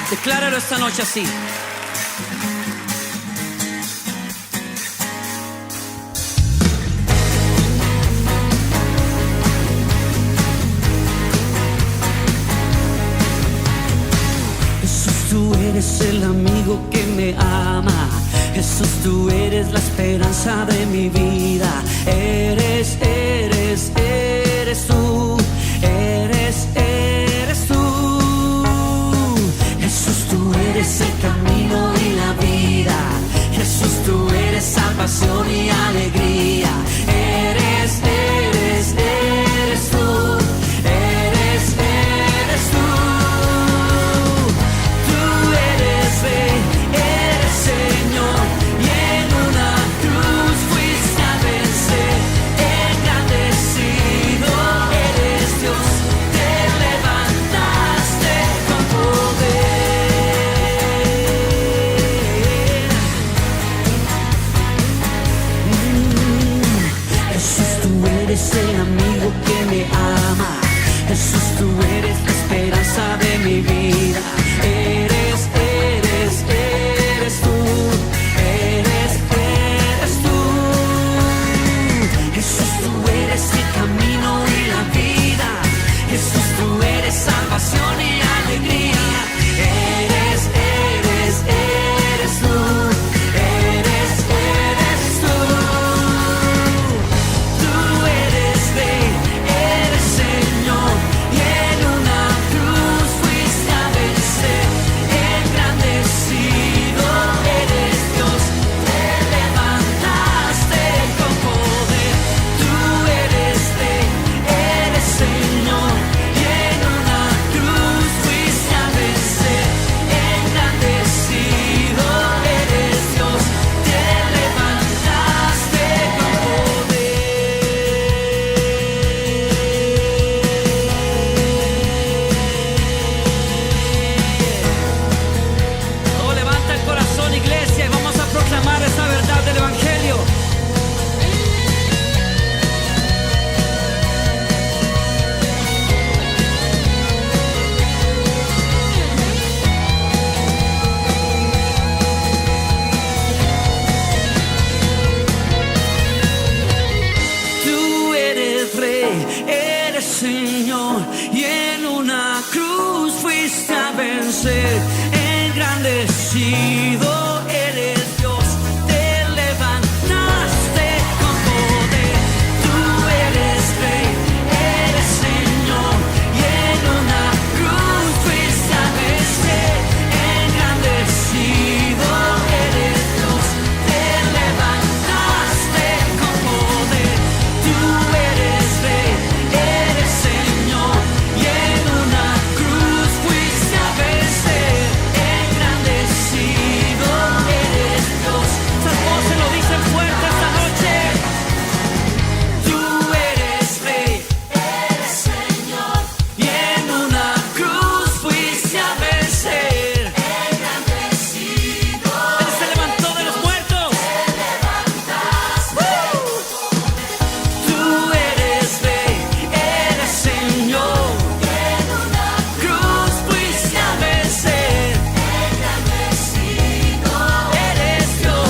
Decláralo esta noche así. Jesús, tú eres el amigo que me ama. Jesús, tú eres la esperanza de mi vida. Eres tú. Eres tú. Jesús, tú eres el camino y la vida. Jesús, tú eres salvación y alegría. Eres tú. Eres tú. Tú eres Rey, eres Señor, y en una cruz fuiste a vencer. Engrandecido eres Dios, te levantaste con poder. Jesús, tú eres el amigo que me ama. Jesús, tú eres la esperanza de mi vida. Eres tú. Eres tú. Jesús, tú eres el camino y la vida. Jesús, tú eres salvación y alegría. Eres tú. Eres tú. Tú eres Rey, eres Señor, y en una cruz fuiste a vencer. Engrandecido eres Dios, te levantaste con poder. Tú eres Rey, eres Señor, y en una cruz fuiste a vencer. Engrandecido eres Dios, te levantaste con poder. Oh, levanta el corazón, iglesia, y vamos a proclamar esa verdad del Evangelio. Tú eres Rey, eres Señor, y en una cruz fuiste a vencer. Engrandecido eres Dios, te levantaste con poder. Tú eres Rey, eres Señor, y en una cruz fuiste a vencer. Engrandecido eres Dios, te levantaste con poder. Tú eres Rey, eres Señor, y en una cruz fuiste a vencer. Engrandecido eres Dios. Esas voces lo dicen fuerte esta noche. Tú eres Rey, eres Señor, y en una cruz fuiste a vencer. Engrandecido. Él se levantó de los muertos. Tú eres Rey, eres Señor, y en una cruz fuiste a vencer. Engrandecido eres Dios.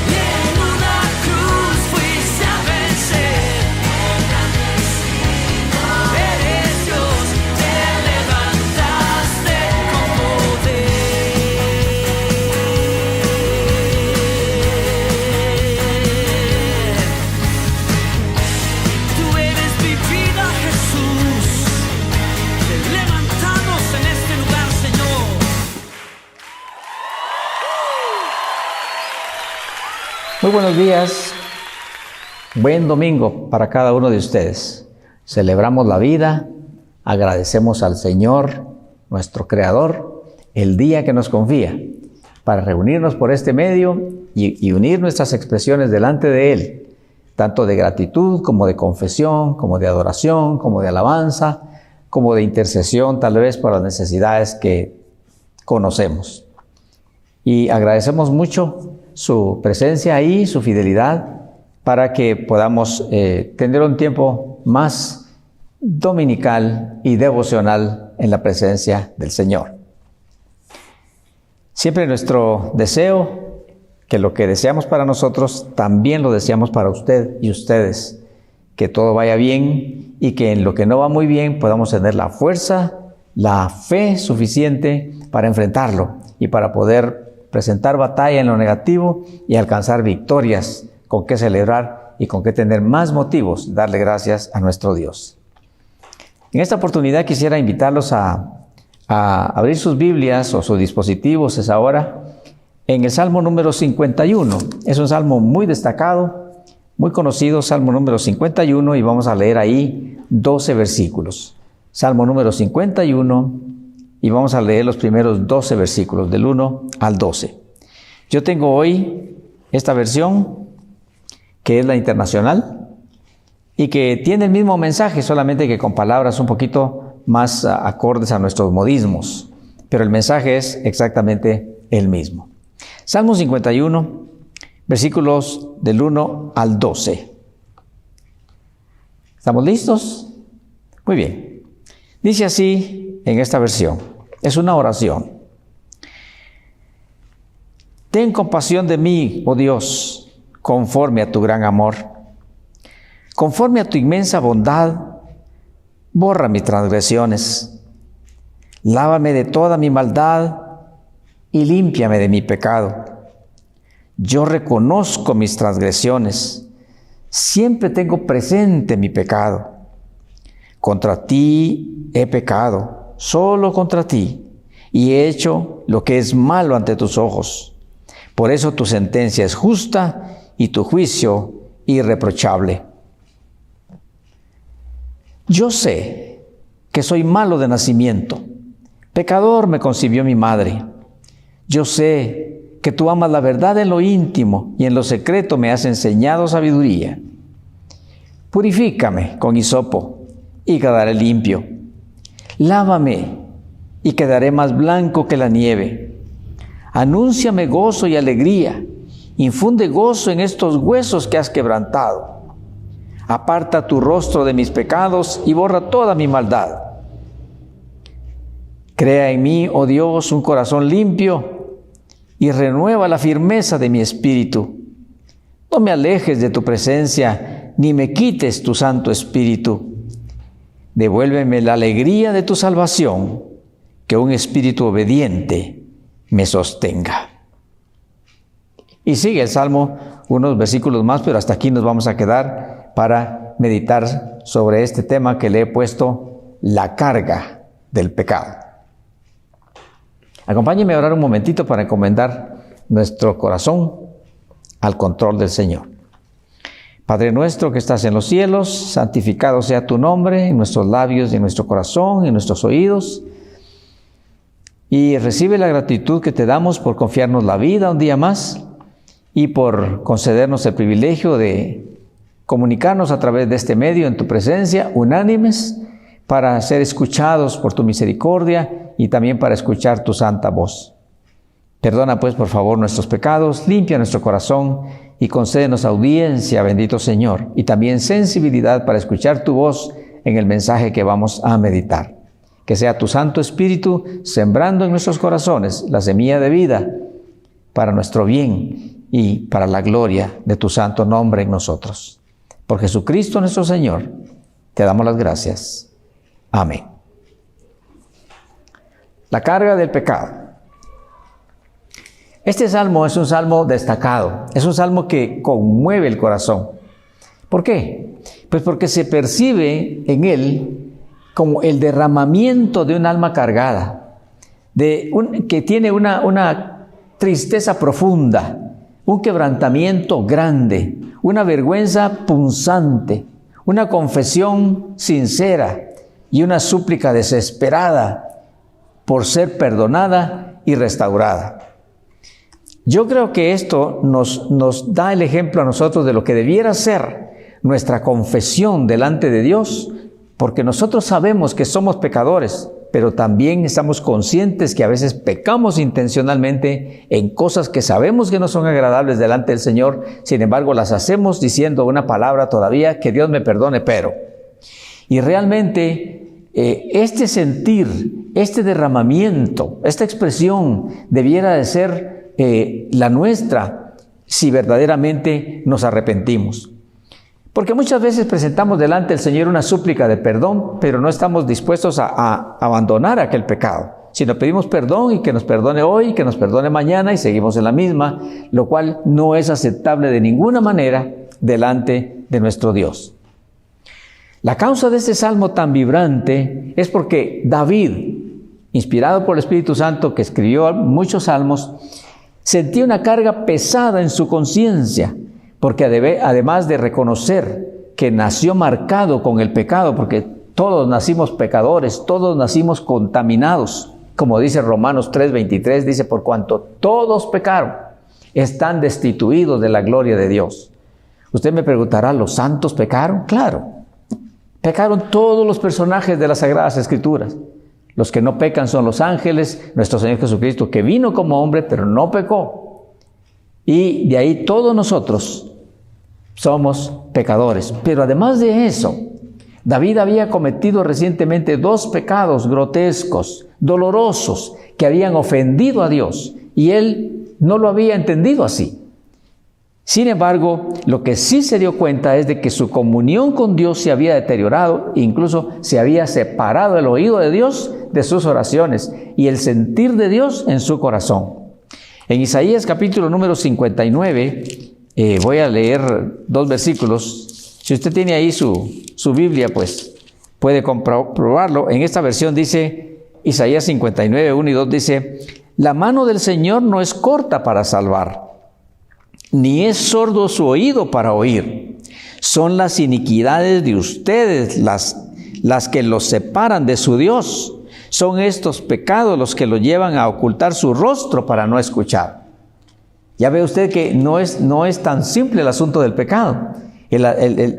Y en una cruz fuiste a vencer. Engrandecido eres Dios, te levantaste con poder. Tú eres mi vida, Jesús. Te levantamos en este lugar, Señor. Muy buenos días, buen domingo para cada uno de ustedes. Celebramos la vida, agradecemos al Señor, nuestro Creador, el día que nos confía para reunirnos por este medio y unir nuestras expresiones delante de Él, tanto de gratitud como de confesión, como de adoración, como de alabanza, como de intercesión tal vez por las necesidades que conocemos. Y agradecemos mucho su presencia ahí, su fidelidad, para que podamos tener un tiempo más dominical y devocional en la presencia del Señor. Siempre nuestro deseo, que lo que deseamos para nosotros, también lo deseamos para usted y ustedes, que todo vaya bien y que en lo que no va muy bien podamos tener la fuerza, la fe suficiente para enfrentarlo y para poder presentar batalla en lo negativo y alcanzar victorias con que celebrar y con que tener más motivos de darle gracias a nuestro Dios. En esta oportunidad quisiera invitarlos a abrir sus Biblias o sus dispositivos, es ahora, en el Salmo número 51. Es un salmo muy destacado, muy conocido, Salmo número 51, y vamos a leer ahí 12 versículos. Salmo número 51, y vamos a leer los primeros 12 versículos, del 1 al 12. Yo tengo hoy esta versión, que es la internacional, y que tiene el mismo mensaje, solamente que con palabras un poquito más acordes a nuestros modismos, pero el mensaje es exactamente el mismo. Salmo 51, versículos del 1 al 12. ¿Estamos listos? Muy bien. Dice así en esta versión, es una oración. Ten compasión de mí, oh Dios, conforme a tu gran amor. Conforme a tu inmensa bondad, borra mis transgresiones. Lávame de toda mi maldad y límpiame de mi pecado. Yo reconozco mis transgresiones, siempre tengo presente mi pecado. Contra ti he pecado, solo contra ti, y he hecho lo que es malo ante tus ojos. Por eso tu sentencia es justa y tu juicio irreprochable. Yo sé que soy malo de nacimiento, pecador me concibió mi madre. Yo sé que tú amas la verdad en lo íntimo y en lo secreto me has enseñado sabiduría. Purifícame con hisopo y quedaré limpio. Lávame y quedaré más blanco que la nieve. Anúnciame gozo y alegría. Infunde gozo en estos huesos que has quebrantado. Aparta tu rostro de mis pecados y borra toda mi maldad. Crea en mí, oh Dios, un corazón limpio y renueva la firmeza de mi espíritu. No me alejes de tu presencia, ni me quites tu Santo Espíritu. Devuélveme la alegría de tu salvación, que un espíritu obediente me sostenga. Y sigue el Salmo, unos versículos más, pero hasta aquí nos vamos a quedar para meditar sobre este tema que le he puesto, la carga del pecado. Acompáñenme a orar un momentito para encomendar nuestro corazón al control del Señor. Padre nuestro que estás en los cielos, santificado sea tu nombre en nuestros labios y en nuestro corazón, en nuestros oídos. Y recibe la gratitud que te damos por confiarnos la vida un día más y por concedernos el privilegio de comunicarnos a través de este medio en tu presencia, unánimes, para ser escuchados por tu misericordia y también para escuchar tu santa voz. Perdona pues por favor nuestros pecados, limpia nuestro corazón y concédenos audiencia, bendito Señor, y también sensibilidad para escuchar tu voz en el mensaje que vamos a meditar. Que sea tu Santo Espíritu sembrando en nuestros corazones la semilla de vida para nuestro bien y para la gloria de tu santo nombre en nosotros. Por Jesucristo nuestro Señor, te damos las gracias. Amén. La carga del pecado. Este salmo es un salmo destacado, es un salmo que conmueve el corazón. ¿Por qué? Pues porque se percibe en él como el derramamiento de un alma cargada, que tiene una tristeza profunda, un quebrantamiento grande, una vergüenza punzante, una confesión sincera y una súplica desesperada por ser perdonada y restaurada. Yo creo que esto nos da el ejemplo a nosotros de lo que debiera ser nuestra confesión delante de Dios, porque nosotros sabemos que somos pecadores, pero también estamos conscientes que a veces pecamos intencionalmente en cosas que sabemos que no son agradables delante del Señor. Sin embargo, las hacemos diciendo una palabra todavía, que Dios me perdone, pero. Y realmente este sentir, este derramamiento, esta expresión debiera de ser la nuestra si verdaderamente nos arrepentimos. Porque muchas veces presentamos delante del Señor una súplica de perdón, pero no estamos dispuestos a abandonar aquel pecado, sino pedimos perdón y que nos perdone hoy, que nos perdone mañana y seguimos en la misma, lo cual no es aceptable de ninguna manera delante de nuestro Dios. La causa de este salmo tan vibrante es porque David, inspirado por el Espíritu Santo que escribió muchos salmos, sentía una carga pesada en su conciencia, porque además de reconocer que nació marcado con el pecado, porque todos nacimos pecadores, todos nacimos contaminados, como dice Romanos 3:23, dice, por cuanto todos pecaron, están destituidos de la gloria de Dios. Usted me preguntará, ¿los santos pecaron? Claro, pecaron todos los personajes de las Sagradas Escrituras. Los que no pecan son los ángeles, nuestro Señor Jesucristo, que vino como hombre, pero no pecó. Y de ahí todos nosotros somos pecadores. Pero además de eso, David había cometido recientemente 2 pecados grotescos, dolorosos, que habían ofendido a Dios, y él no lo había entendido así. Sin embargo, lo que sí se dio cuenta es de que su comunión con Dios se había deteriorado, incluso se había separado el oído de Dios de sus oraciones y el sentir de Dios en su corazón. En Isaías capítulo número 59, voy a leer 2 versículos. Si usted tiene ahí su Biblia, pues puede comprobarlo. En esta versión dice, Isaías 59, 1 y 2 dice, la mano del Señor no es corta para salvar, ni es sordo su oído para oír. Son las iniquidades de ustedes las que los separan de su Dios. Son estos pecados los que lo llevan a ocultar su rostro para no escuchar. Ya ve usted que no es tan simple el asunto del pecado.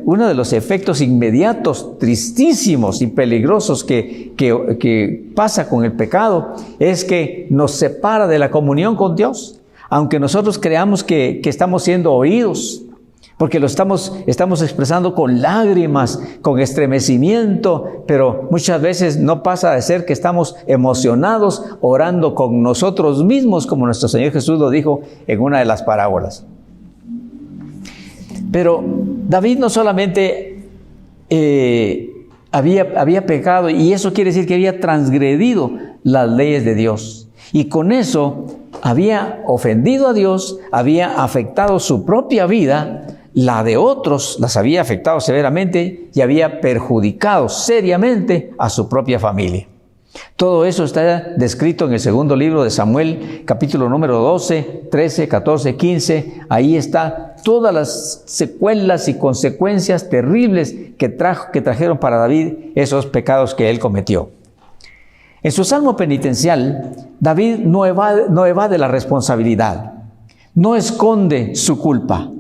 Uno de los efectos inmediatos, tristísimos y peligrosos que pasa con el pecado es que nos separa de la comunión con Dios. Aunque nosotros creamos que estamos siendo oídos, porque lo estamos expresando con lágrimas, con estremecimiento, pero muchas veces no pasa de ser que estamos emocionados orando con nosotros mismos, como nuestro Señor Jesús lo dijo en una de las parábolas. Pero David no solamente había pecado, y eso quiere decir que había transgredido las leyes de Dios. Y con eso había ofendido a Dios, había afectado su propia vida, la de otros las había afectado severamente y había perjudicado seriamente a su propia familia. Todo eso está descrito en el segundo libro de Samuel, capítulo número 12, 13, 14, 15. Ahí está todas las secuelas y consecuencias terribles que trajeron para David esos pecados que él cometió. En su salmo penitencial, David no evade la responsabilidad, no esconde su culpa,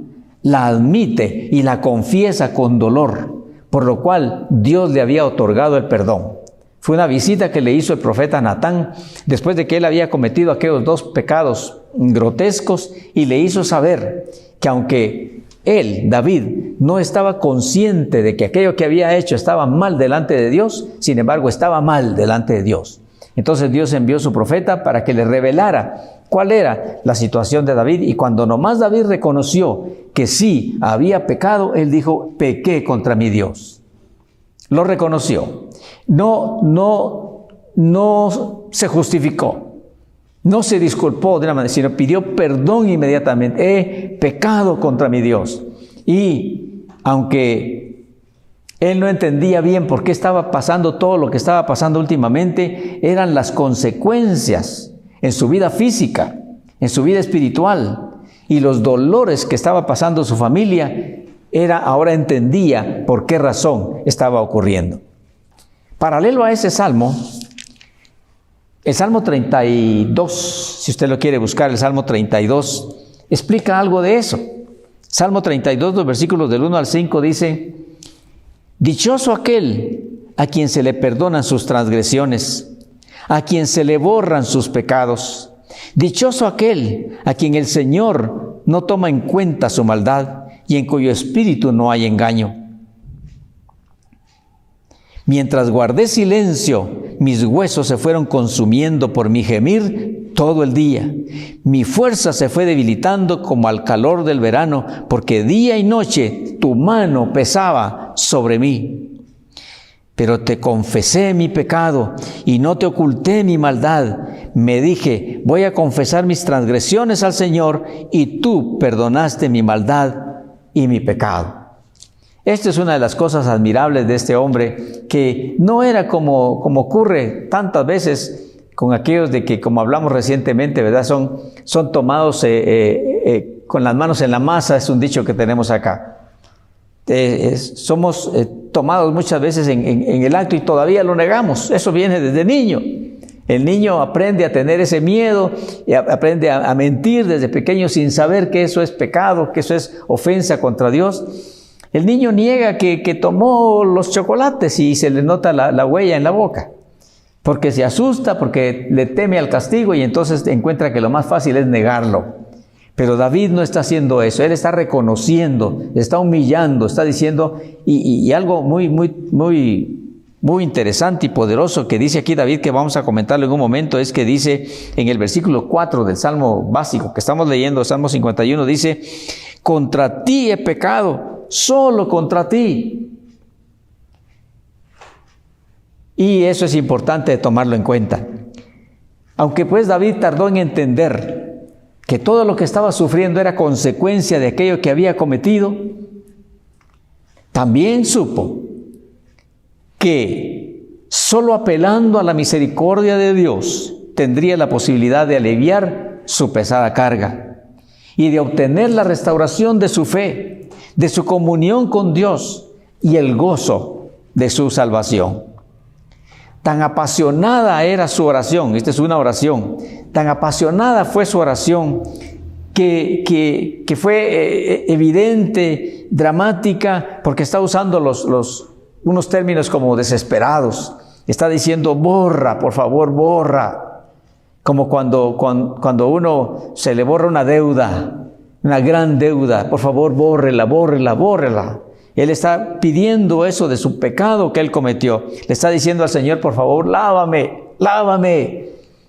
la admite y la confiesa con dolor, por lo cual Dios le había otorgado el perdón. Fue una visita que le hizo el profeta Natán después de que él había cometido aquellos 2 pecados grotescos, y le hizo saber que aunque él, David, no estaba consciente de que aquello que había hecho estaba mal delante de Dios, sin embargo estaba mal delante de Dios. Entonces Dios envió a su profeta para que le revelara cuál era la situación de David, y cuando nomás David reconoció que sí había pecado, él dijo, pequé contra mi Dios. Lo reconoció. No se justificó. No se disculpó de una manera, sino pidió perdón inmediatamente. He pecado contra mi Dios. Y aunque él no entendía bien por qué estaba pasando todo lo que estaba pasando últimamente, eran las consecuencias en su vida física, en su vida espiritual, y los dolores que estaba pasando su familia, ahora entendía por qué razón estaba ocurriendo. Paralelo a ese salmo, el Salmo 32, si usted lo quiere buscar, el Salmo 32, explica algo de eso. Salmo 32, los versículos del 1 al 5 dice, dichoso aquel a quien se le perdonan sus transgresiones a quien se le borran sus pecados. Dichoso aquel a quien el Señor no toma en cuenta su maldad y en cuyo espíritu no hay engaño. Mientras guardé silencio, mis huesos se fueron consumiendo por mi gemir todo el día. Mi fuerza se fue debilitando como al calor del verano, porque día y noche tu mano pesaba sobre mí. Pero te confesé mi pecado y no te oculté mi maldad. Me dije, voy a confesar mis transgresiones al Señor, y tú perdonaste mi maldad y mi pecado. Esta es una de las cosas admirables de este hombre, que no era como ocurre tantas veces con aquellos de que, como hablamos recientemente, ¿verdad? Son tomados con las manos en la masa, es un dicho que tenemos acá. Somos tomados muchas veces en el acto y todavía lo negamos. Eso viene desde niño. El niño aprende a tener ese miedo y aprende a mentir desde pequeño sin saber que eso es pecado, que eso es ofensa contra Dios. El niño niega que tomó los chocolates y se le nota la huella en la boca, porque se asusta, porque le teme al castigo y entonces encuentra que lo más fácil es negarlo. Pero David no está haciendo eso, él está reconociendo, está humillando, está diciendo, y algo muy interesante y poderoso que dice aquí David, que vamos a comentarlo en un momento, es que dice en el versículo 4 del Salmo básico que estamos leyendo, Salmo 51, dice: contra ti he pecado, solo contra ti. Y eso es importante tomarlo en cuenta. Aunque pues David tardó en entender que todo lo que estaba sufriendo era consecuencia de aquello que había cometido, también supo que solo apelando a la misericordia de Dios tendría la posibilidad de aliviar su pesada carga y de obtener la restauración de su fe, de su comunión con Dios y el gozo de su salvación. Tan apasionada era su oración, esta es una oración, tan apasionada fue su oración que fue evidente, dramática, porque está usando unos términos como desesperados. Está diciendo: borra, por favor, borra. Como cuando uno se le borra una deuda, una gran deuda, por favor, bórrela, bórrela, bórrela. Él está pidiendo eso de su pecado que él cometió. Le está diciendo al Señor: por favor, lávame, lávame.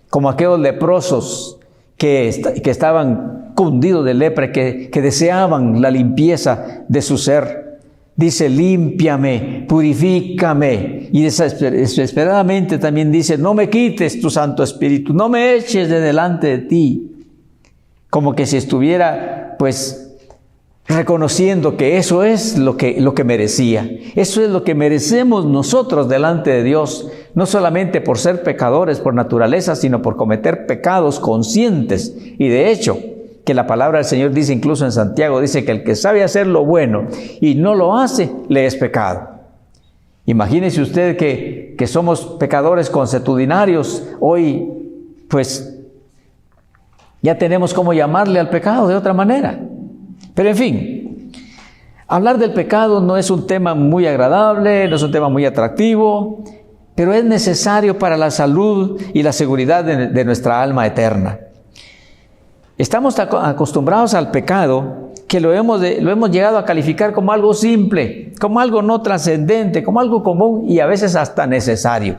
Como aquellos leprosos que estaban cundidos de lepra, que deseaban la limpieza de su ser. Dice: límpiame, purifícame. Y desesperadamente también dice: no me quites tu Santo Espíritu, no me eches de delante de ti. Como que si estuviera, pues, reconociendo que eso es lo que merecía. Eso es lo que merecemos nosotros delante de Dios, no solamente por ser pecadores por naturaleza, sino por cometer pecados conscientes. Y de hecho, que la palabra del Señor dice, incluso en Santiago, dice que el que sabe hacer lo bueno y no lo hace, le es pecado. Imagínese usted que somos pecadores consuetudinarios. Hoy, pues, ya tenemos cómo llamarle al pecado de otra manera. Pero en fin, hablar del pecado no es un tema muy agradable, no es un tema muy atractivo, pero es necesario para la salud y la seguridad de nuestra alma eterna. Estamos acostumbrados al pecado, que lo hemos llegado a calificar como algo simple, como algo no trascendente, como algo común y a veces hasta necesario.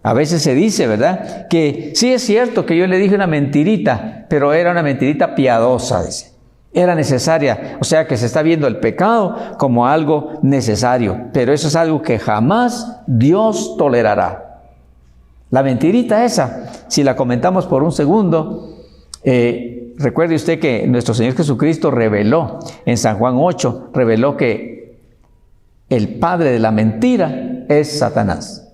A veces se dice, ¿verdad?, que sí es cierto que yo le dije una mentirita, pero era una mentirita piadosa, dice. Era necesaria, o sea que se está viendo el pecado como algo necesario, pero eso es algo que jamás Dios tolerará. La mentirita esa, si la comentamos por un segundo, recuerde usted que nuestro Señor Jesucristo reveló en San Juan 8, reveló que el padre de la mentira es Satanás.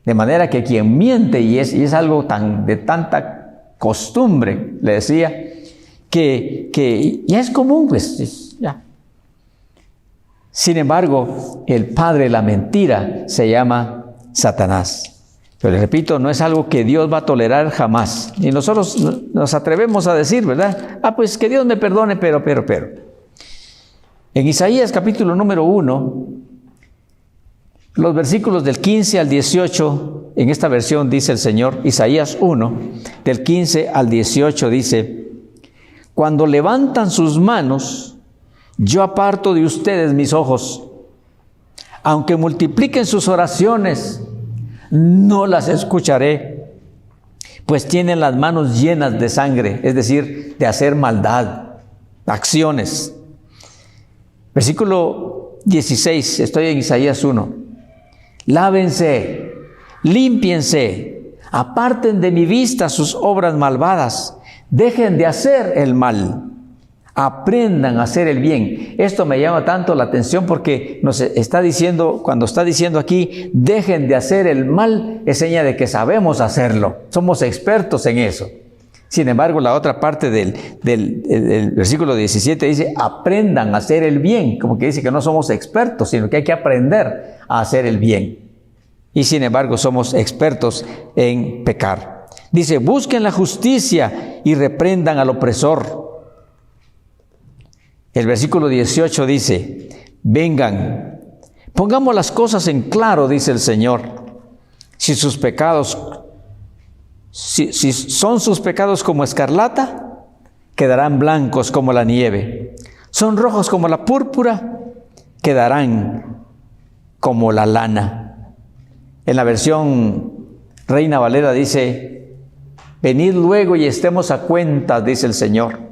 De manera que quien miente, y es algo de tanta costumbre, le decía, que ya es común, pues ya. Sin embargo, el padre de la mentira se llama Satanás. Pero les repito, no es algo que Dios va a tolerar jamás. Y nosotros nos atrevemos a decir, ¿verdad? Pues que Dios me perdone, pero. En Isaías capítulo número 1, los versículos del 15 al 18, en esta versión dice el Señor, Isaías 1, del 15 al 18 dice: cuando levantan sus manos, yo aparto de ustedes mis ojos. Aunque multipliquen sus oraciones, no las escucharé, pues tienen las manos llenas de sangre, es decir, de hacer maldad, acciones. Versículo 16, estoy en Isaías 1. Lávense, límpiense, aparten de mi vista sus obras malvadas, dejen de hacer el mal, aprendan a hacer el bien. Esto me llama tanto la atención porque nos está diciendo, cuando está diciendo aquí, dejen de hacer el mal, es seña de que sabemos hacerlo, somos expertos en eso. Sin embargo, la otra parte del versículo 17 dice, aprendan a hacer el bien, como que dice que no somos expertos, sino que hay que aprender a hacer el bien. Y sin embargo, somos expertos en pecar. Dice, busquen la justicia y reprendan al opresor. El versículo 18 dice, vengan, pongamos las cosas en claro, dice el Señor. Si son sus pecados como escarlata, quedarán blancos como la nieve. Son rojos como la púrpura, quedarán como la lana. En la versión Reina Valera dice, venid luego y estemos a cuentas, dice el Señor.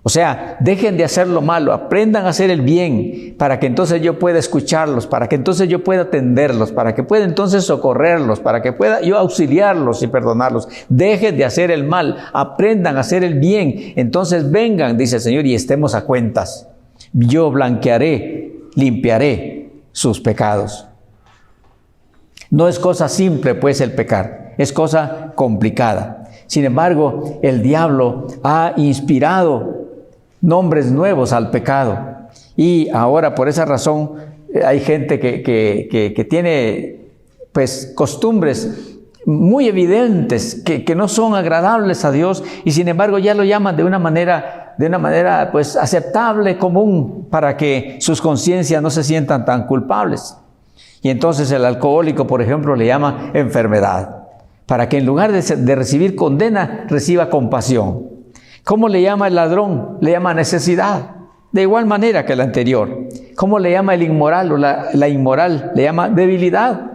O sea, dejen de hacer lo malo, aprendan a hacer el bien, para que entonces yo pueda escucharlos, para que entonces yo pueda atenderlos, para que pueda entonces socorrerlos, para que pueda yo auxiliarlos y perdonarlos. Dejen de hacer el mal, aprendan a hacer el bien. Entonces vengan, dice el Señor, y estemos a cuentas. Yo blanquearé, limpiaré sus pecados. No es cosa simple, pues, el pecar, es cosa complicada. Sin embargo, el diablo ha inspirado nombres nuevos al pecado. Y ahora, por esa razón, hay gente que tiene, pues, costumbres muy evidentes que no son agradables a Dios, y sin embargo ya lo llaman de una manera pues aceptable, común, para que sus conciencias no se sientan tan culpables. Y entonces el alcohólico, por ejemplo, le llama enfermedad, para que en lugar de recibir condena, reciba compasión. ¿Cómo le llama el ladrón? Le llama necesidad, de igual manera que el anterior. ¿Cómo le llama el inmoral o la inmoral? Le llama debilidad.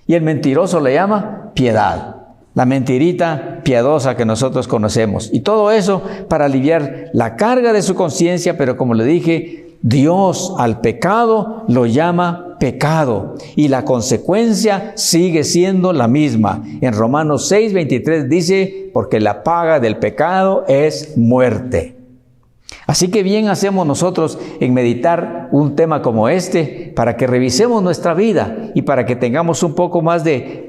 Y el mentiroso le llama piedad, la mentirita piadosa que nosotros conocemos. Y todo eso para aliviar la carga de su conciencia, pero como le dije, Dios al pecado lo llama pecado, y la consecuencia sigue siendo la misma. En Romanos 6:23 dice, porque la paga del pecado es muerte. Así que bien hacemos nosotros en meditar un tema como este, para que revisemos nuestra vida y para que tengamos un poco más de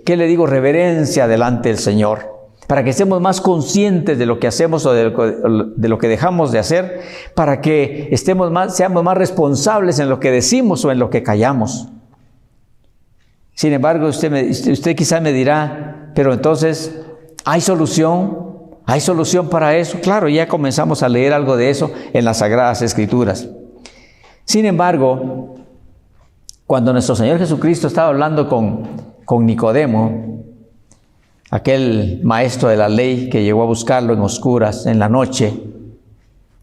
¿qué le digo?, reverencia delante del Señor. Para que estemos más conscientes de lo que hacemos o de lo que dejamos de hacer, para que seamos más responsables en lo que decimos o en lo que callamos. Sin embargo, usted quizá me dirá, pero entonces, ¿hay solución? ¿Hay solución para eso? Claro, ya comenzamos a leer algo de eso en las Sagradas Escrituras. Sin embargo, cuando nuestro Señor Jesucristo estaba hablando con Nicodemo, aquel maestro de la ley que llegó a buscarlo en oscuras, en la noche,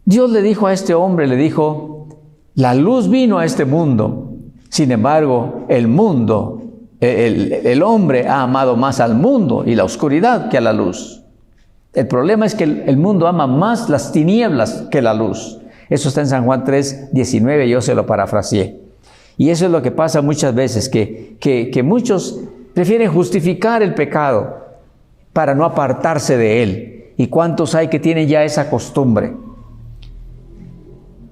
Dios le dijo a este hombre, le dijo, la luz vino a este mundo, sin embargo, el hombre ha amado más al mundo y la oscuridad que a la luz. El problema es que el mundo ama más las tinieblas que la luz. Eso está en San Juan 3:19, yo se lo parafraseé. Y eso es lo que pasa muchas veces, que muchos prefieren justificar el pecado para no apartarse de él. ¿Y cuántos hay que tienen ya esa costumbre?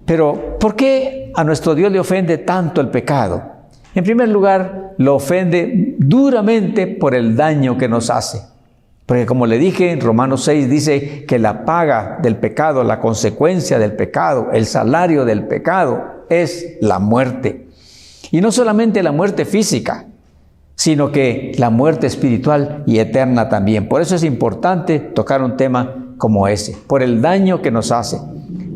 Pero, ¿por qué a nuestro Dios le ofende tanto el pecado? En primer lugar, lo ofende duramente por el daño que nos hace. Porque como le dije, en Romanos 6 dice que la paga del pecado, la consecuencia del pecado, el salario del pecado es la muerte. Y no solamente la muerte física, sino que la muerte espiritual y eterna también. Por eso es importante tocar un tema como ese, por el daño que nos hace.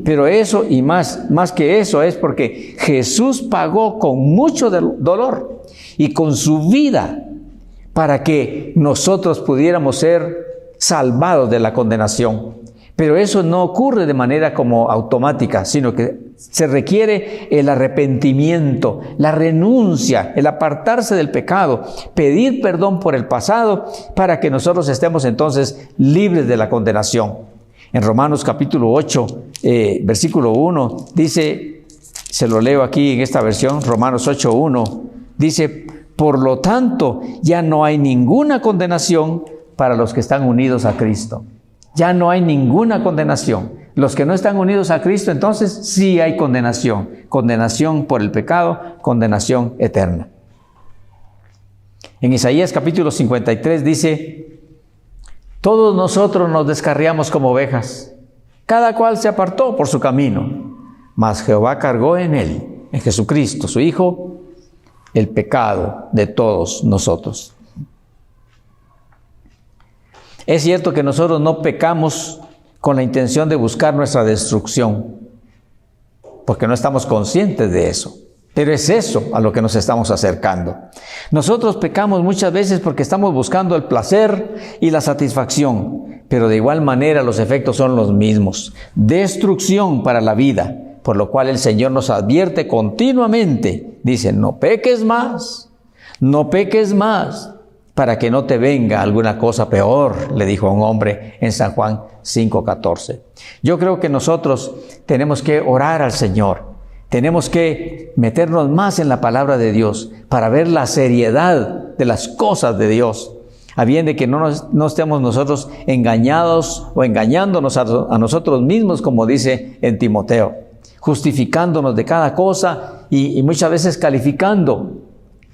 Pero eso y más que eso es porque Jesús pagó con mucho dolor y con su vida para que nosotros pudiéramos ser salvados de la condenación. Pero eso no ocurre de manera como automática, sino que se requiere el arrepentimiento, la renuncia, el apartarse del pecado, pedir perdón por el pasado para que nosotros estemos entonces libres de la condenación. En Romanos capítulo 8, versículo 1, dice, se lo leo aquí en esta versión, Romanos 8:1, dice, por lo tanto, ya no hay ninguna condenación para los que están unidos a Cristo. Ya no hay ninguna condenación. Los que no están unidos a Cristo, entonces sí hay condenación. Condenación por el pecado, condenación eterna. En Isaías capítulo 53 dice, todos nosotros nos descarriamos como ovejas, cada cual se apartó por su camino, mas Jehová cargó en él, en Jesucristo, su Hijo, el pecado de todos nosotros. Es cierto que nosotros no pecamos con la intención de buscar nuestra destrucción, porque no estamos conscientes de eso. Pero es eso a lo que nos estamos acercando. Nosotros pecamos muchas veces porque estamos buscando el placer y la satisfacción, pero de igual manera los efectos son los mismos. Destrucción para la vida, por lo cual el Señor nos advierte continuamente. Dice, no peques más, no peques más, para que no te venga alguna cosa peor, le dijo a un hombre en San Juan 5:14. Yo creo que nosotros tenemos que orar al Señor, tenemos que meternos más en la palabra de Dios para ver la seriedad de las cosas de Dios, a bien de que no estemos nosotros engañados o engañándonos a nosotros mismos, como dice en Timoteo, justificándonos de cada cosa y muchas veces calificando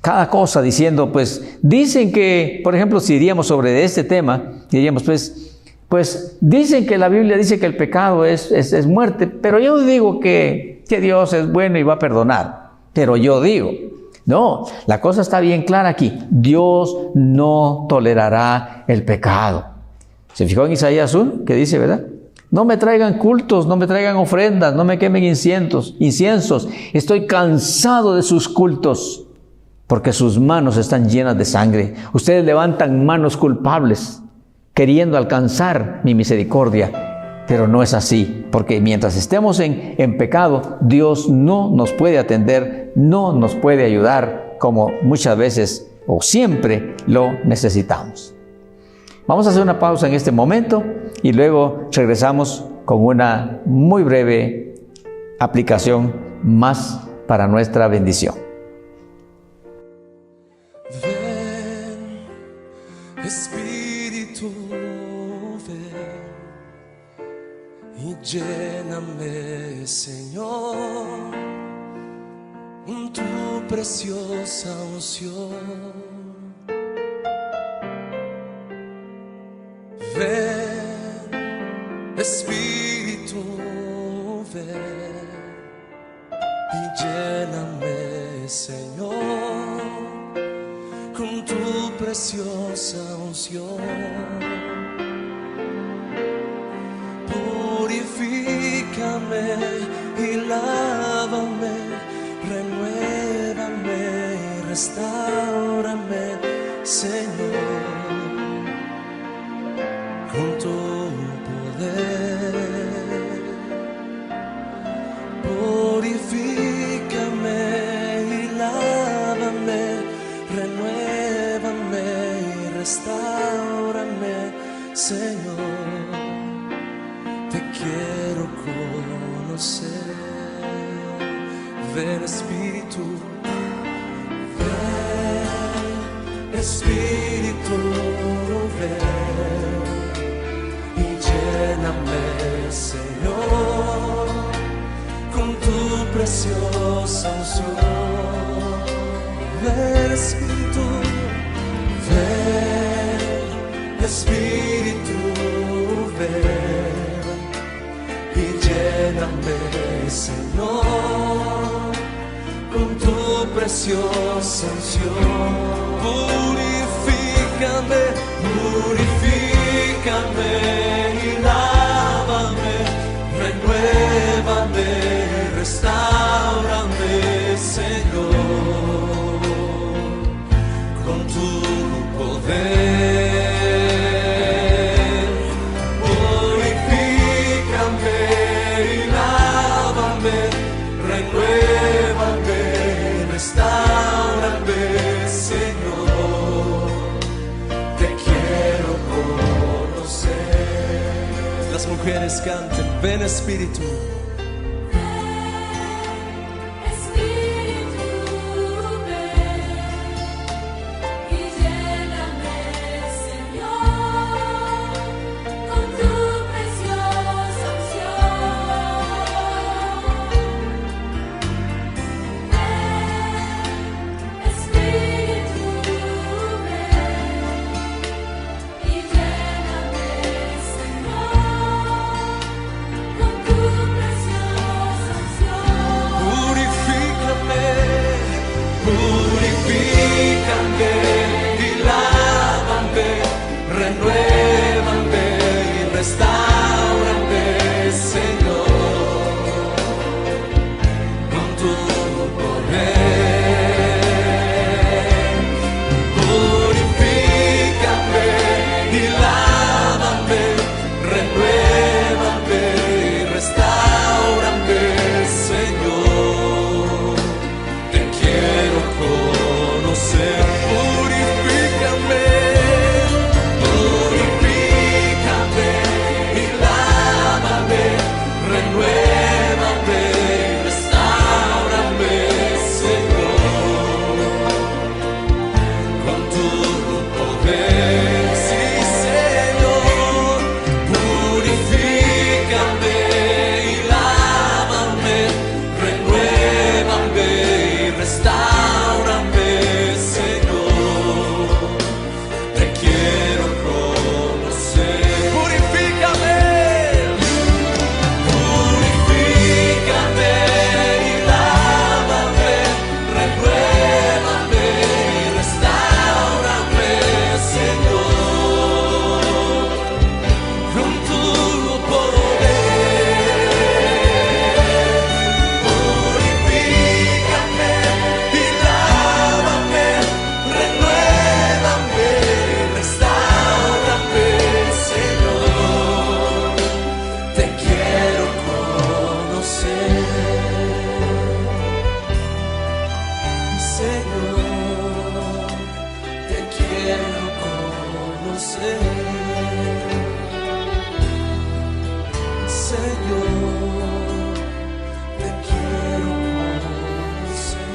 cada cosa, diciendo, pues, dicen que, por ejemplo, si diríamos sobre este tema, diríamos, pues, dicen que la Biblia dice que el pecado es muerte, pero yo digo que Dios es bueno y va a perdonar. Pero yo digo, no, la cosa está bien clara aquí. Dios no tolerará el pecado. ¿Se fijó en Isaías 1? Que dice, ¿verdad? No me traigan cultos, no me traigan ofrendas, no me quemen inciensos. Estoy cansado de sus cultos, porque sus manos están llenas de sangre. Ustedes levantan manos culpables, queriendo alcanzar mi misericordia, pero no es así, porque mientras estemos en pecado, Dios no nos puede atender, no nos puede ayudar, como muchas veces o siempre lo necesitamos. Vamos a hacer una pausa en este momento y luego regresamos con una muy breve aplicación más para nuestra bendición. Espíritu, ven y lléname, Señor, con tu preciosa unción. Ven, Espíritu, ven y lléname, Señor, con tu preciosa unción. Purifícame y lávame, renuévame y restáurame, Señor, con tu poder. Purifícame y lávame, renuévame y restáurame, Señor, te quiero conocer. Ven, Espíritu, ven, Espíritu, ven y lléname, Señor, con tu preciosa unción. Ven, Espíritu, ven, Espíritu, ven y lléname, Señor, con tu preciosa unción. Purifícame, purifícame y lávame, renuévame, restáurame, Señor, con tu poder. mujeres canten, ven Espíritu.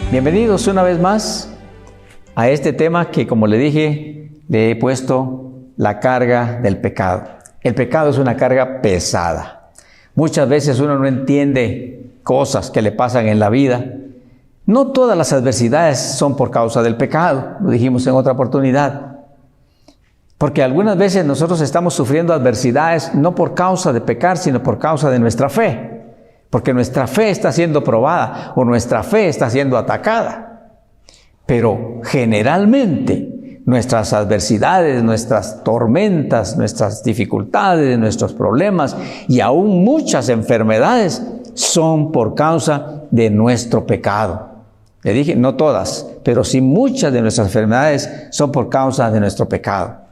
Bienvenidos una vez más a este tema que, como le dije, le he puesto la carga del pecado. El pecado es una carga pesada. Muchas veces uno no entiende cosas que le pasan en la vida. No todas las adversidades son por causa del pecado, lo dijimos en otra oportunidad. Porque algunas veces nosotros estamos sufriendo adversidades no por causa de pecar, sino por causa de nuestra fe. Porque nuestra fe está siendo probada o nuestra fe está siendo atacada. Pero generalmente nuestras adversidades, nuestras tormentas, nuestras dificultades, nuestros problemas y aún muchas enfermedades son por causa de nuestro pecado. Le dije, no todas, pero sí muchas de nuestras enfermedades son por causa de nuestro pecado.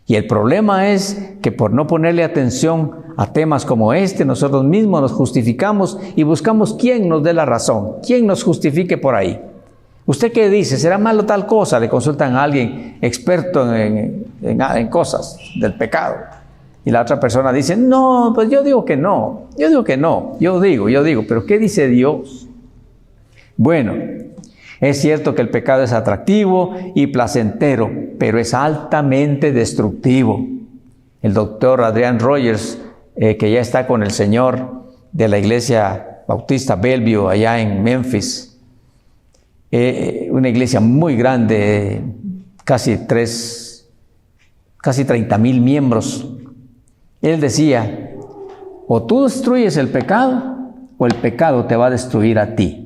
Y el problema es que por no ponerle atención a temas como este, nosotros mismos nos justificamos y buscamos quién nos dé la razón, quién nos justifique por ahí. ¿Usted qué dice? ¿Será malo tal cosa? Le consultan a alguien experto en cosas del pecado. Y la otra persona dice, no, pues yo digo que no, yo digo, pero ¿qué dice Dios? Bueno, es cierto que el pecado es atractivo y placentero, pero es altamente destructivo. El doctor Adrian Rogers, que ya está con el Señor de la iglesia bautista Bellevue, allá en Memphis, una iglesia muy grande, casi 30,000 miembros. Él decía, o tú destruyes el pecado, o el pecado te va a destruir a ti.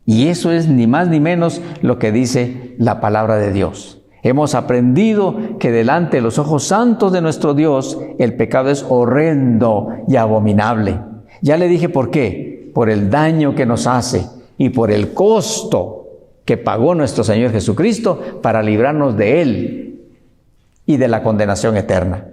Y eso es ni más ni menos lo que dice la palabra de Dios. Hemos aprendido que delante de los ojos santos de nuestro Dios, el pecado es horrendo y abominable. Ya le dije por qué. Por el daño que nos hace y por el costo que pagó nuestro Señor Jesucristo para librarnos de Él y de la condenación eterna.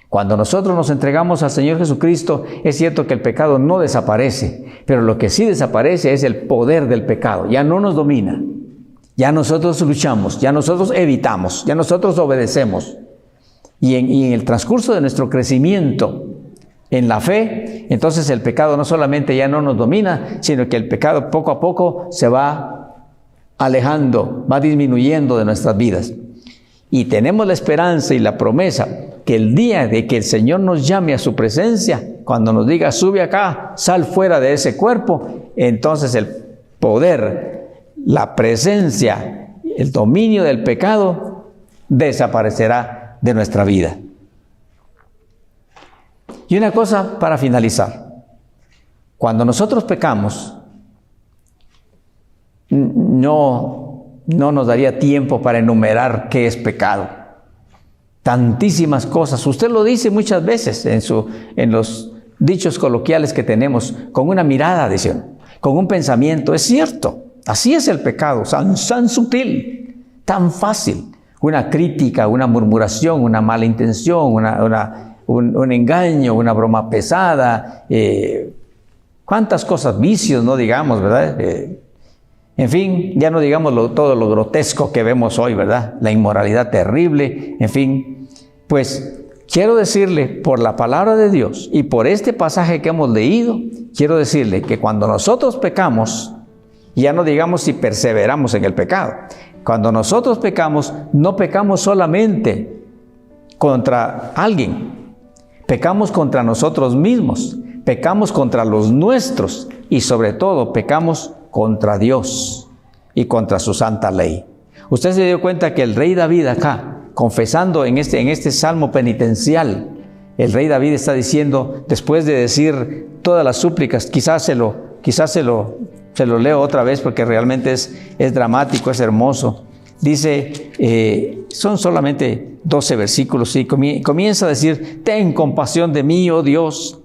Cuando nosotros nos entregamos al Señor Jesucristo, es cierto que el pecado no desaparece, pero lo que sí desaparece es el poder del pecado. Ya no nos domina. Ya nosotros luchamos, ya nosotros evitamos, ya nosotros obedecemos. Y en el transcurso de nuestro crecimiento en la fe, entonces el pecado no solamente ya no nos domina, sino que el pecado poco a poco se va alejando, va disminuyendo de nuestras vidas. Y tenemos la esperanza y la promesa que el día de que el Señor nos llame a su presencia, cuando nos diga, sube acá, sal fuera de ese cuerpo, entonces el poder, la presencia, el dominio del pecado desaparecerá de nuestra vida. Y una cosa para finalizar. Cuando nosotros pecamos, no nos daría tiempo para enumerar qué es pecado. Tantísimas cosas. Usted lo dice muchas veces en los dichos coloquiales que tenemos, con una mirada, dicen, con un pensamiento. Es cierto, así es el pecado, tan sutil, tan fácil. Una crítica, una murmuración, una mala intención, un engaño, una broma pesada, cuántas cosas, vicios, no digamos, ¿verdad? En fin, ya no digamos todo lo grotesco que vemos hoy, ¿verdad? La inmoralidad terrible, en fin. Pues quiero decirle, por la palabra de Dios y por este pasaje que hemos leído, quiero decirle que cuando nosotros pecamos, ya no digamos si perseveramos en el pecado, cuando nosotros pecamos, no pecamos solamente contra alguien, pecamos contra nosotros mismos, pecamos contra los nuestros y sobre todo pecamos contra Dios y contra su santa ley. Usted se dio cuenta que el rey David acá, confesando en este salmo penitencial, el rey David está diciendo, después de decir todas las súplicas, quizás se lo leo otra vez porque realmente es dramático, es hermoso. Dice, son solamente 12 versículos y comienza a decir, ten compasión de mí, oh Dios,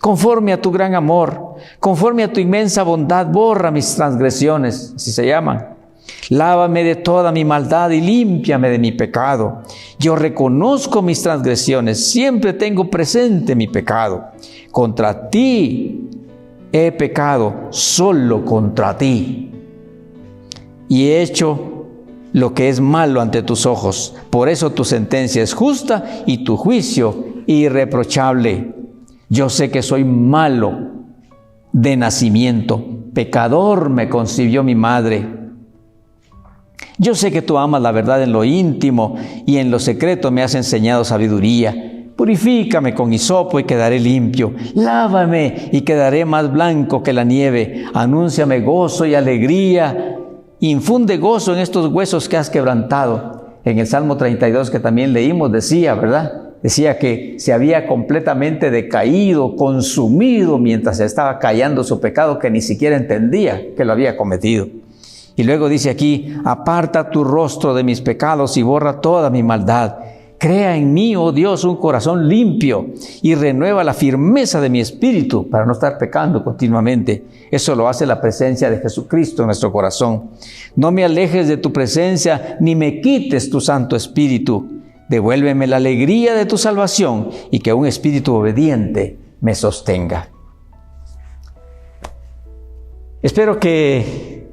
conforme a tu gran amor, conforme a tu inmensa bondad, borra mis transgresiones, así se llaman. Lávame de toda mi maldad y límpiame de mi pecado. Yo reconozco mis transgresiones, siempre tengo presente mi pecado. Contra ti he pecado, solo contra ti. Y he hecho lo que es malo ante tus ojos. Por eso tu sentencia es justa y tu juicio irreprochable. Yo sé que soy malo de nacimiento, pecador me concibió mi madre. Yo sé que tú amas la verdad en lo íntimo y en lo secreto me has enseñado sabiduría. Purifícame con hisopo y quedaré limpio. Lávame y quedaré más blanco que la nieve. Anúnciame gozo y alegría. Infunde gozo en estos huesos que has quebrantado. En el Salmo 32 que también leímos decía, ¿verdad? Decía que se había completamente decaído, consumido mientras estaba callando su pecado que ni siquiera entendía que lo había cometido. Y luego dice aquí, aparta tu rostro de mis pecados y borra toda mi maldad. Crea en mí, oh Dios, un corazón limpio y renueva la firmeza de mi espíritu para no estar pecando continuamente. Eso lo hace la presencia de Jesucristo en nuestro corazón. No me alejes de tu presencia ni me quites tu Santo Espíritu. Devuélveme la alegría de tu salvación y que un espíritu obediente me sostenga. Espero que,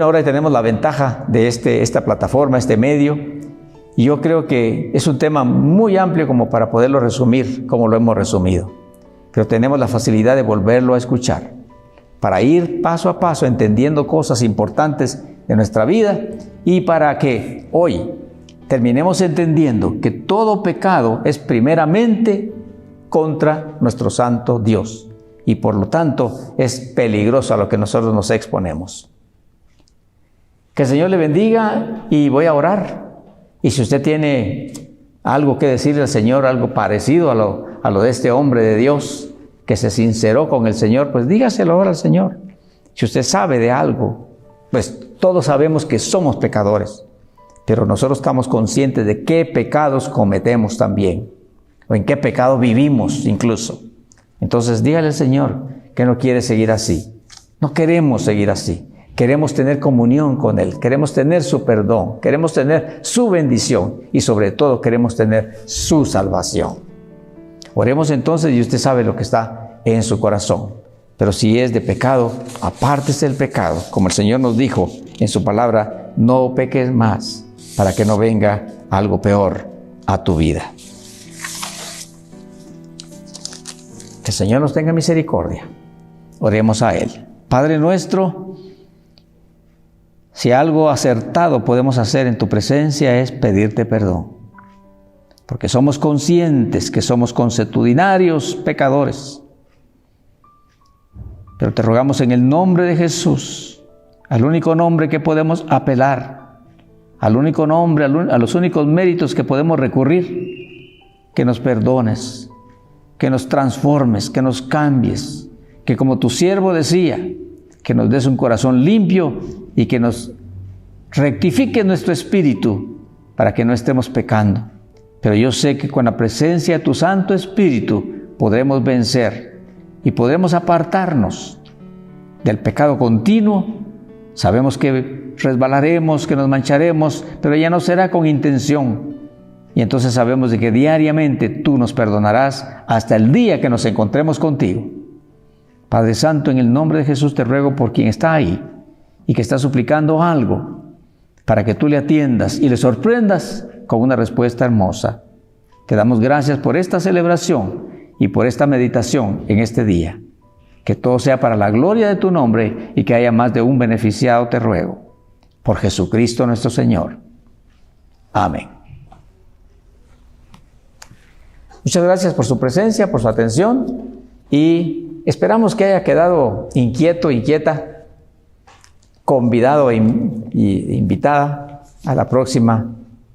ahora tenemos la ventaja de esta plataforma, este medio, y yo creo que es un tema muy amplio como para poderlo resumir como lo hemos resumido. Pero tenemos la facilidad de volverlo a escuchar, para ir paso a paso entendiendo cosas importantes de nuestra vida y para que hoy terminemos entendiendo que todo pecado es primeramente contra nuestro santo Dios y por lo tanto es peligroso a lo que nosotros nos exponemos. Que el Señor le bendiga y voy a orar. Y si usted tiene algo que decirle al Señor, algo parecido a lo de este hombre de Dios que se sinceró con el Señor, pues dígaselo ahora al Señor. Si usted sabe de algo, pues todos sabemos que somos pecadores, pero nosotros estamos conscientes de qué pecados cometemos también, o en qué pecado vivimos incluso. Entonces dígale al Señor que no quiere seguir así. No queremos seguir así. Queremos tener comunión con Él, queremos tener su perdón, queremos tener su bendición y sobre todo queremos tener su salvación. Oremos entonces y usted sabe lo que está en su corazón. Pero si es de pecado, apártese del pecado. Como el Señor nos dijo en su palabra, no peques más para que no venga algo peor a tu vida. El Señor nos tenga misericordia. Oremos a Él. Padre nuestro, si algo acertado podemos hacer en tu presencia es pedirte perdón, porque somos conscientes que somos consuetudinarios pecadores. Pero te rogamos en el nombre de Jesús, al único nombre que podemos apelar, al único nombre, a los únicos méritos que podemos recurrir, que nos perdones, que nos transformes, que nos cambies, que como tu siervo decía, que nos des un corazón limpio y que nos rectifique nuestro espíritu para que no estemos pecando. Pero yo sé que con la presencia de tu Santo Espíritu podremos vencer y podremos apartarnos del pecado continuo. Sabemos que resbalaremos, que nos mancharemos, pero ya no será con intención. Y entonces sabemos de que diariamente tú nos perdonarás hasta el día que nos encontremos contigo. Padre Santo, en el nombre de Jesús te ruego por quien está ahí y que está suplicando algo, para que tú le atiendas y le sorprendas con una respuesta hermosa. Te damos gracias por esta celebración y por esta meditación en este día. Que todo sea para la gloria de tu nombre y que haya más de un beneficiado, te ruego. Por Jesucristo nuestro Señor. Amén. Muchas gracias por su presencia, por su atención y esperamos que haya quedado inquieto, inquieta, convidado e invitada a la próxima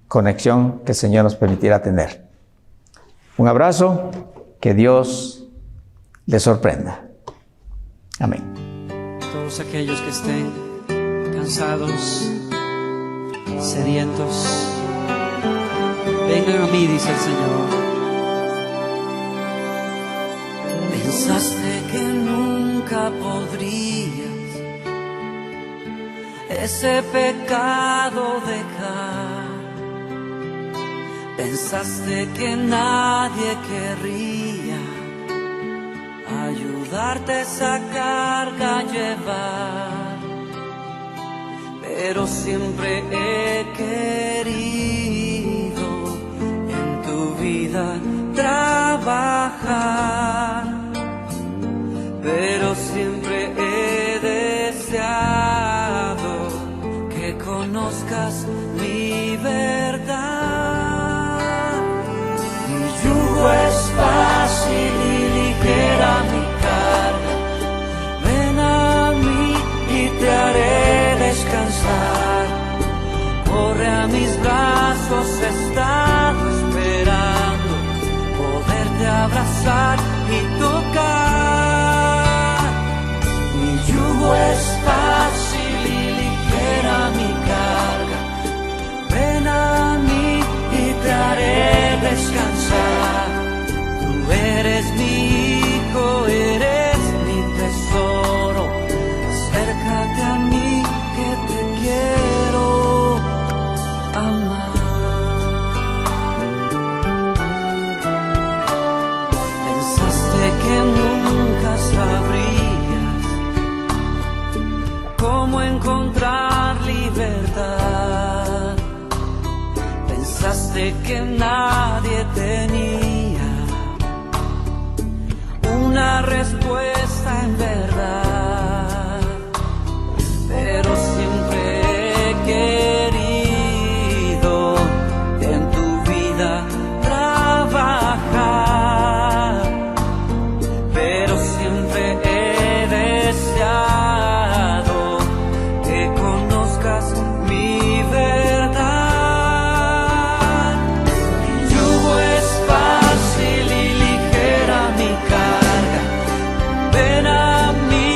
conexión que el Señor nos permitirá tener. Un abrazo, que Dios les sorprenda. Amén. Todos aquellos que estén cansados, sedientos, vengan a mí, dice el Señor. Pensaste que nunca podrías ese pecado dejar. Pensaste que nadie querría ayudarte esa carga a llevar, pero siempre he querido en tu vida trabajar, pero siempre he deseado que conozcas mi verdad. Mi yugo es fácil y ligera mi carga, ven a mí y te haré descansar. Corre a mis brazos, he estado esperando poderte abrazar y tocar. Mi yugo es fácil y ligera mi carga, ven a mí y te haré descansar. Tú eres mi hijo, eres mi tesoro, acércate a mí que te quiero amar. Pensaste que nunca sabrías cómo encontrar libertad. Pensaste que nadie tenía una respuesta en verdad, pero siempre he querido en tu vida trabajar, pero siempre he deseado que conozcas mi verdad. Mi yugo es fácil y ligera mi carga, ven a mí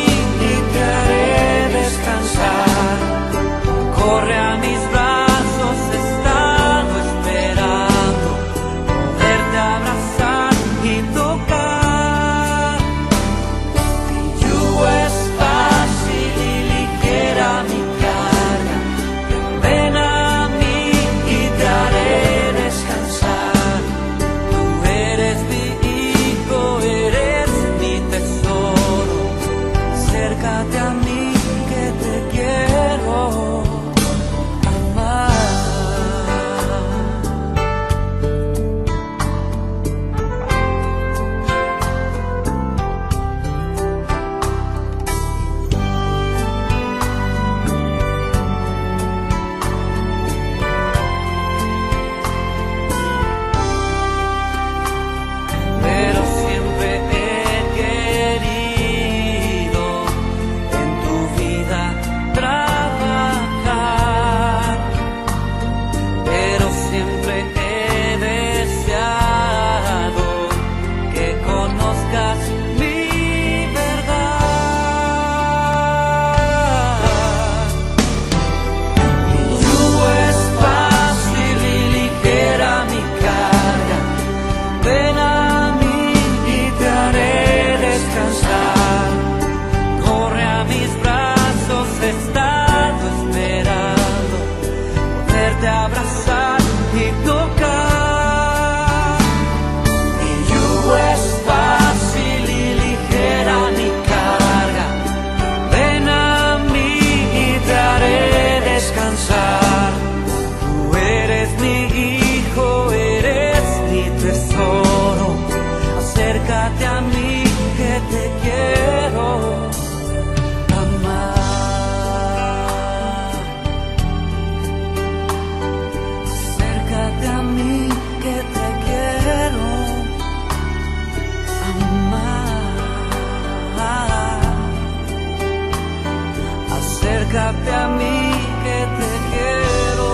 decirte a mí que te quiero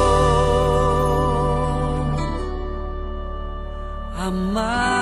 amar.